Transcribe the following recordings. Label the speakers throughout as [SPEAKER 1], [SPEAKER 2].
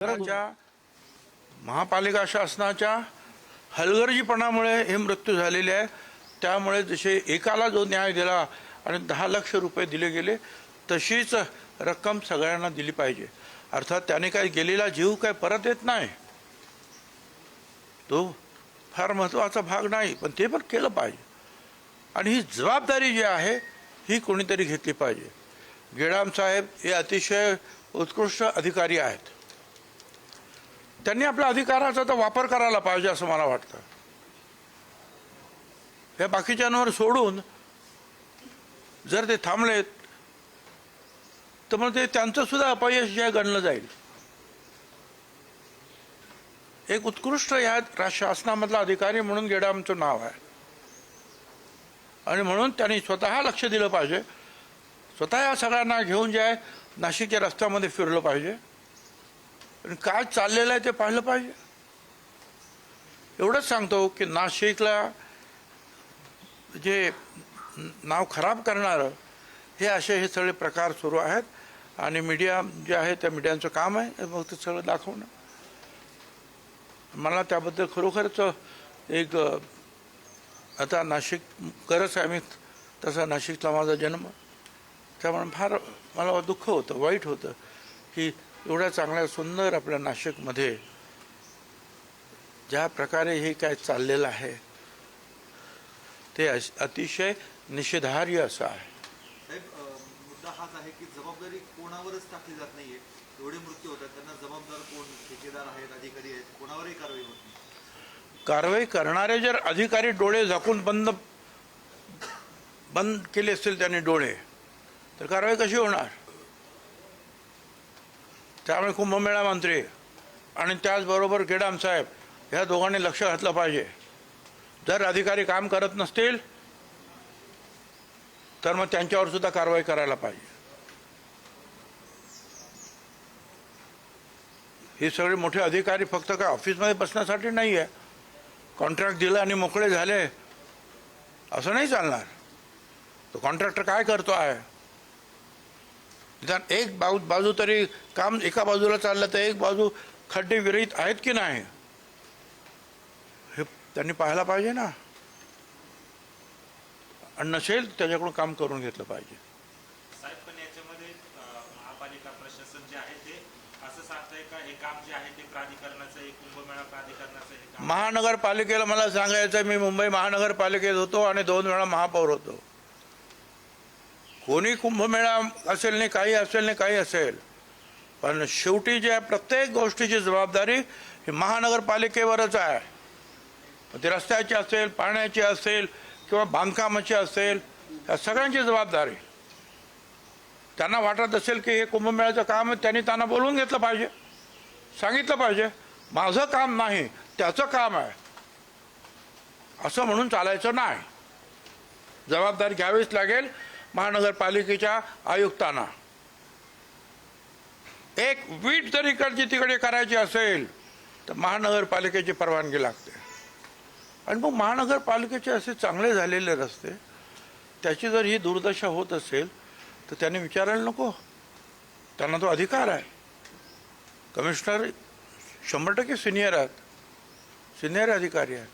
[SPEAKER 1] च्या महापालिका शासनाच्या हलगर्जीपणामुळे हे मृत्यू झालेले आहे। त्यामुळे जसे एकाला जो न्याय दिला आणि 10 लाख रुपये दिले गेले तशीच रक्कम सगळ्यांना दिली पाहिजे। अर्थात त्याने काय गेलेला जीव काय परत येत नाही, तो फार महत्त्वाचा भाग नाही, पण ते पण केलं पाहिजे। आणि ही जबाबदारी जी आहे ही कोणीतरी घेतली पाहिजे। गेडाम साहेब हे अतिशय उत्कृष्ट अधिकारी आहेत, त्यांनी आपल्या अधिकाराचा तर वापर करायला पाहिजे असं मला वाटतं। हे बाकीच्यांवर सोडून जर ते थांबलेत तर मग ते त्यांचं सुद्धा अपयश जे गणलं जाईल। एक उत्कृष्ट या शासनामधला अधिकारी म्हणून गेडामचं नाव आहे आणि म्हणून त्यांनी स्वतः लक्ष दिलं पाहिजे, स्वतः या सगळ्यांना घेऊन जे आहे नाशिकच्या रस्त्यामध्ये फिरलं पाहिजे आणि काय चाललेलं आहे ते पाहिलं पाहिजे। एवढंच सांगतो की नाशिकला जे नाव खराब करणारं हे सगळे प्रकार सुरू आहेत आणि मीडिया जे आहे त्या मीडियांचं काम आहे मग ते सगळं दाखवणं। मला त्याबद्दल खरोखरच एक आता नाशिककरच आहे मी, तसा नाशिकला माझा जन्म, त्यामुळे फार मला दुःख होतं, वाईट होतं की एवढ्या चांगल्या सुंदर आपल्या नाशिकमध्ये ज्या प्रकारे हे काय चाललेलं आहे ते अतिशय निषेधार्ह असं आहे।
[SPEAKER 2] साहेब, मुद्दा हाच आहे की जबाबदारी कोणावरच टाकली जात नाहीये। एवढे मृत्यू होतात, त्यांना जबाबदार कोण? ठेकेदार आहेत, अधिकारी आहेत, कोणावरही कारवाई होत नाही।
[SPEAKER 1] कारवाई करणारे जर अधिकारी डोळे झाकून बंद केले असतील त्यांनी डोळे, तर कारवाई कशी होणार? त्यामुळे कुंभमेळा मंत्री आणि त्याचबरोबर गेडाम साहेब ह्या दोघांनी लक्ष घातलं पाहिजे। जर अधिकारी काम करत नसतील तर मग त्यांच्यावर सुद्धा कारवाई करायला पाहिजे। हे सगळे मोठे अधिकारी फक्त काय ऑफिसमध्ये बसण्यासाठी नाही आहे, कॉन्ट्रॅक्ट दिलं आणि मोकळे झाले असं नाही चालणार। तो कॉन्ट्रॅक्टर काय करतो आहे, निदान एक बाजू तरी काम एका बाजूला चाललं तर एक बाजू खड्डे विरहित आहेत की नाही हे त्यांनी पाहायला पाहिजे ना, आणि नसेल त्याच्याकडून काम करून घेतलं पाहिजे।
[SPEAKER 3] साहेब, पण याच्यामध्ये महापालिका प्रशासन जे आहे ते असं सांगतंय का हे काम जे आहे ते प्राधिकरणाचं आहे, कुंभमेळा प्राधिकरणाचं आहे?
[SPEAKER 1] महानगरपालिकेला मला सांगायचं, मी मुंबई महानगरपालिकेत होतो आणि 2 वेळा महापौर होतो। कोणी कुंभमेळा असेल नाही, काही असेल नाही, काही असेल, पण शेवटी जे प्रत्येक गोष्टीची जबाबदारी ही महानगरपालिकेवरच आहे। ते रस्त्याची असेल, पाण्याची असेल किंवा बांधकामाची असेल, या सगळ्यांची जबाबदारी त्यांना वाटत असेल की हे कुंभमेळ्याचं काम त्यांनी त्यांना बोलवून घेतलं पाहिजे, सांगितलं पाहिजे माझं काम नाही त्याचं काम आहे असं म्हणून चालायचं नाही। जबाबदारी घ्यावीच लागेल महानगरपालिकेच्या आयुक्तांना। एक वीट जर इकडची तिकडे करायची असेल तर महानगरपालिकेची परवानगी लागते। आणि मग महानगरपालिकेचे असे चांगले झालेले रस्ते त्याची जर ही दुर्दशा होत असेल तर त्यांनी विचारायला नको? त्यांना तो अधिकार आहे। कमिशनर 100% सिनियर आहेत, सिनियर अधिकारी आहेत,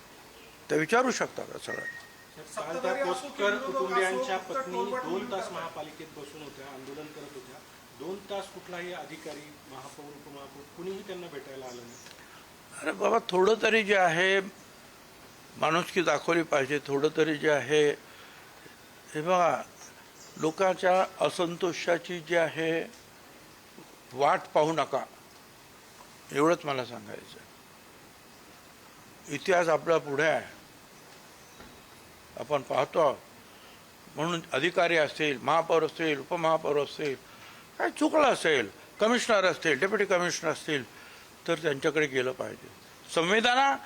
[SPEAKER 1] ते विचारू शकतात सगळ्यांना।
[SPEAKER 4] कोटकर कुटुंबियांच्या पत्नी 2 तास महापालिकेत बसून होत्या, आंदोलन करत होत्या। 2 तास कुठलाही अधिकारी, महापौर, उपमहापौर कुणीही त्यांना भेटायला आलं नाही।
[SPEAKER 1] अरे बाबा, थोडं तरी जे आहे माणुसकी दाखवली पाहिजे, थोडं तरी जे आहे हे बघा, लोकांच्या असंतोषाची जी आहे वाट पाहू नका, एवढंच मला सांगायचं। इतिहास आपला पुढे आहे, आपण पाहतो। म्हणून अधिकारी असतील, महापौर असतील, उपमहापौर असतील, काय चुकलं असेल, कमिशनर असतील, डेप्युटी कमिशनर असतील तर त्यांच्याकडे गेलं पाहिजे। संवेदना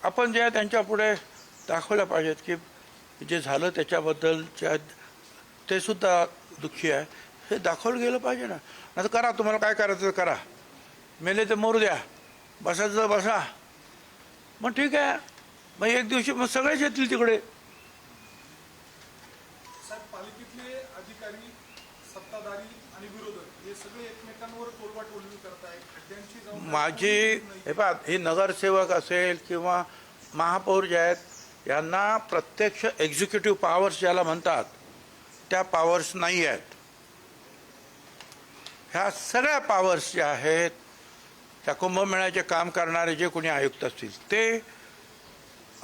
[SPEAKER 1] आपण जे आहे त्यांच्या पुढे दाखवल्या पाहिजेत की जे झालं त्याच्याबद्दल ते सुद्धा दुःखी आहे हे दाखवलं गेलं पाहिजे ना। नाही तर करा, तुम्हाला काय करायचं करा, मेले ते मरू द्या, बसायचं बसा, मग ठीक आहे, मग एक दिवशी मग सगळेच येतील तिकडे।
[SPEAKER 5] साहेब, पालिकेतले अधिकारी, सत्ताधारी आणि विरोधक हे सगळे एकमेकांवर टोलवाटोलवी करताय, खड्ड्यांची जाऊन
[SPEAKER 1] माझी हे पहा, हे नगरसेवक असेल किंवा महापौर जे आहेत यांना प्रत्यक्ष एक्झिक्युटिव्ह पॉवर्स ज्याला म्हणतात त्या पॉवर्स नाही आहेत. ह्या सगळ्या पॉवर्स ज्या आहेत त्या कुंभमेळ्याचे काम करणारे जे कोणी आयुक्त असतील ते,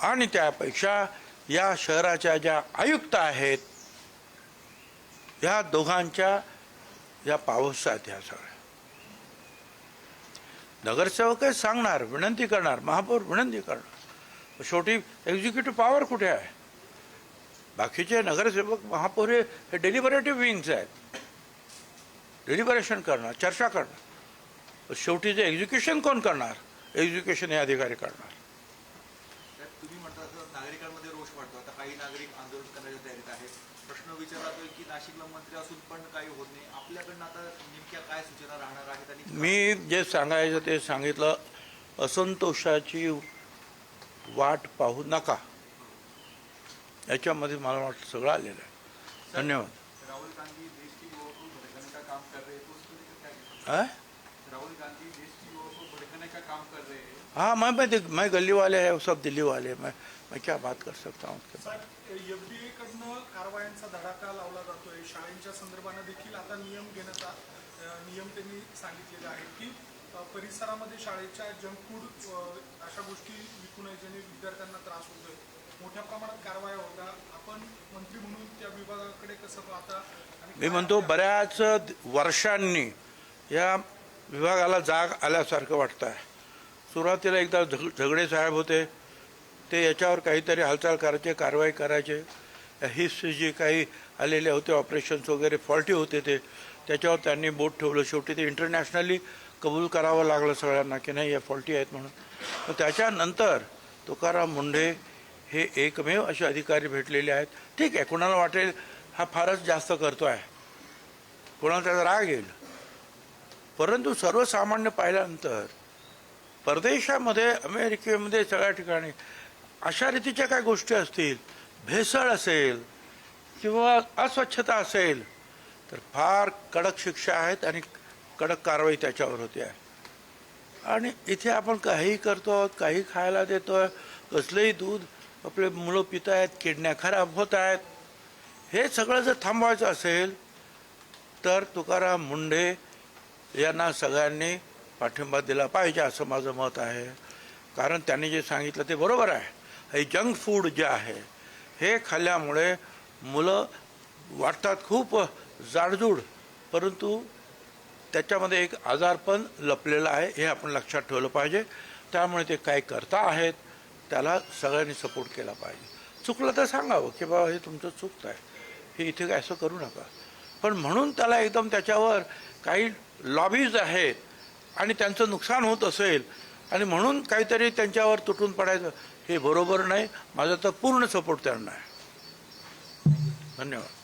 [SPEAKER 1] आणि त्यापेक्षा या शहराच्या ज्या आयुक्त आहेत ह्या दोघांच्या या पॉवर्स आहेत. ह्या सगळ्या नगरसेवक सांगणार, विनंती करणार, महापौर विनंती करणार, शेवटी एक्झिक्युटिव्ह पॉवर कुठे आहे? बाकीचे नगरसेवक महापौर हे डेलिबरेटिव्ह विंग्स आहेत, डेलिबरेशन करणार, चर्चा करणार. शेवटी जे एक्झिक्युशन कोण करणार? एक्झिक्युशन हे अधिकारी करणार.
[SPEAKER 2] त्यात तुम्ही म्हणता असं नागरिकांमध्ये रोष वाटतो. आता काही नागरिक आंदोलन करण्याच्या तयारीत आहेत. प्रश्न विचारतोय की नाशिकला मंत्री असून पण काही होत नाही. आपल्याकडनं आता नेमक्या काय सूचना राहणार आहेत? आणि
[SPEAKER 1] मी जे सांगायचं ते सांगितलं. असंतोषाची वाट पाहू नका, याच्यामध्ये मला वाटतं सगळं आलेलं आहे. धन्यवाद.
[SPEAKER 2] राहुल गांधी देश की युवाओं को भड़काने का काम कर रहे हैं, तो उसको लेकर क्या कहते
[SPEAKER 1] हाँ
[SPEAKER 2] हैं? राहुल गांधी देश की युवाओं को भड़काने का काम कर रहे हैं.
[SPEAKER 1] हाँ, मैं गली वाले हैं, वो सब दिल्ली वाले हैं. मैं क्या बात कर सकता हूँ उसके बारे में?
[SPEAKER 5] साहेब, एफडीए कडनं कारवायांचा धडाका लावला जातोय. शाळेंच्या संदर्भानं देखील आता नियम घेण्याचा नियम त्यांनी सांगितलेले आहेत की परिसरामध्ये शाळेच्या जंक फूड अशा गोष्टी विकू नये ज्याने विद्यार्थ्यांना त्रास होतोय. मोठ्या प्रमाणात कारवाया होता. आपण मंत्री म्हणून त्या विभागाकडे कसं पाहता?
[SPEAKER 1] मी म्हणतो बऱ्याच वर्षांनी या विभागाला जाग आल्यासारखं वाटतं आहे. सुरुवातीला एकदा झगडे साहेब होते, ते याच्यावर काहीतरी हालचाल करायचे, कारवाई करायचे. हिस्ट्री जी काही आलेले होते ऑपरेशन्स वगैरे फॉल्टी होते त्याच्यावर त्यांनी बोट ठेवलं. शेवटी ते इंटरनॅशनली कबूल करावं लागलं सगळ्यांना की नाही या फॉल्टी आहेत म्हणून. तर त्याच्यानंतर तुकाराम मुंढे हे एकमेव असे अधिकारी भेटलेले आहेत. ठीक आहे, कोणाला वाटेल हा फारच जास्त करतो आहे, कोणाला त्याचा राग येईल, परंतु सर्वसामान्य पाहिल्यानंतर परदेशामध्ये, अमेरिकेमध्ये, सगळ्या ठिकाणी अशा रीतीच्या काय गोष्टी असतील, भेसळ असेल किंवा अस्वच्छता असेल तर फार कडक शिक्षा आहेत आणि कडक कारवाई त्याच्यावर होते आहे. आणि इथे आपण काही करतो आहोत, काही खायला देतो आहे, कसलंही दूध आपले मुलं पित आहेत, किडण्या खराब होत आहेत. हे सगळं जर थांबवायचं असेल तर तुकाराम मुंढे यांना सगळ्यांनी पाठिंबा दिला पाहिजे असं माझं मत आहे. कारण त्यांनी जे सांगितलं ते बरोबर आहे. हे जंक फूड जे आहे हे खाल्ल्यामुळे मुलं वाटतात खूप जाडजूड, परंतु त्याच्यामध्ये एक आजारपण लपलेलं आहे, हे आपण लक्षात ठेवलं पाहिजे. त्यामुळे ते काय करता आहेत त्याला सगळ्यांनी सपोर्ट केला पाहिजे. चुकलं तर सांगावं की बाबा हे तुमचं चुकतं आहे, हे इथे काय असं करू नका. पण म्हणून त्याला एकदम त्याच्यावर काही लॉबीज आहेत आणि त्यांचं नुकसान होत असेल आणि म्हणून काहीतरी त्यांच्यावर तुटून पडायचं, हे बरोबर नाही. माझा तर पूर्ण सपोर्ट त्यांना आहे. धन्यवाद.